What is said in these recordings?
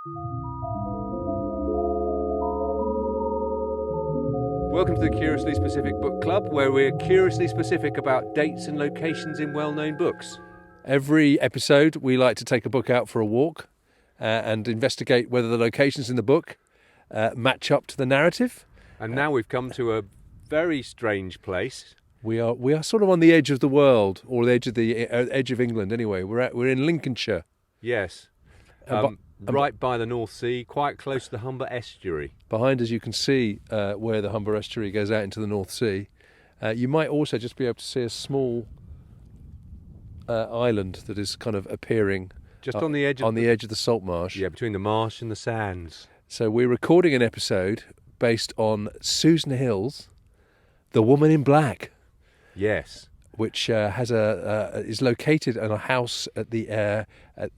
Welcome to the Curiously Specific Book Club, where we're curiously specific about dates and locations in well-known books. Every episode, we like to take a book out for a walk and investigate whether the locations in the book match up to the narrative. And now we've come to a very strange place. We are sort of on the edge of the world, or the edge of England. Anyway, we're in Lincolnshire. Yes, right by the North Sea, quite close to the Humber estuary. Behind us, you can see where the Humber estuary goes out into the North Sea. You might also just be able to see a small island that is kind of appearing just on the edge of the salt marsh. Yeah, between the marsh and the sands. So we're recording an episode based on Susan Hill's The Woman in Black. Yes, which is located in a house at the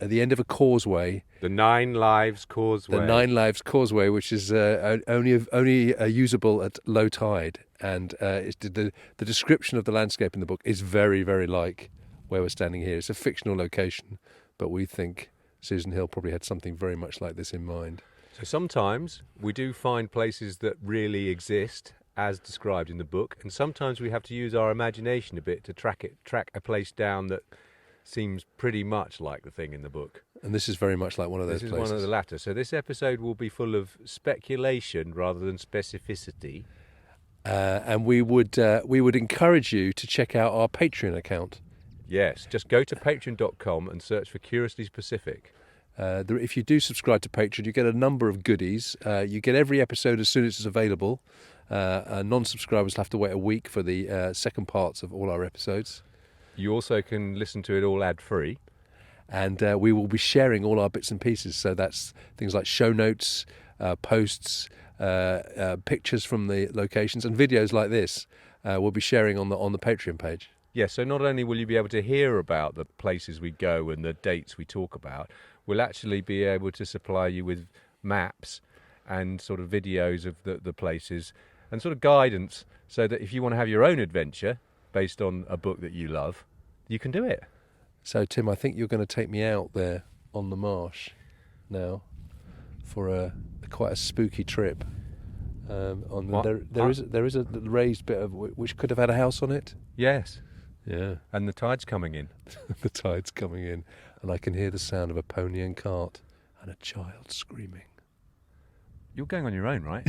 end of a causeway. The Nine Lives Causeway. The Nine Lives Causeway, which is only usable at low tide, and the description of the landscape in the book is very, very like where we're standing here. It's a fictional location, but we think Susan Hill probably had something very much like this in mind. So sometimes we do find places that really exist, as described in the book, and sometimes we have to use our imagination a bit to track a place down that seems pretty much like the thing in the book. And this is very much like one of those places. This is one of the latter. So this episode will be full of speculation rather than specificity. And we would encourage you to check out our Patreon account. Yes, just go to patreon.com and search for Curiously Specific. If you do subscribe to Patreon, you get a number of goodies. You get every episode as soon as it's available. Non-subscribers have to wait a week for the second parts of all our episodes. You also can listen to it all ad-free. And we will be sharing all our bits and pieces. So that's things like show notes, posts, pictures from the locations, and videos like this we'll be sharing on the Patreon page. Yeah, so not only will you be able to hear about the places we go and the dates we talk about, we'll actually be able to supply you with maps and sort of videos of the places and sort of guidance, so that if you want to have your own adventure based on a book that you love, you can do it. So, Tim, I think you're going to take me out there on the marsh now for quite a spooky trip. There is a raised bit of which could have had a house on it. Yes. Yeah. And the tide's coming in. The tide's coming in, and I can hear the sound of a pony and cart and a child screaming. You're going on your own, right?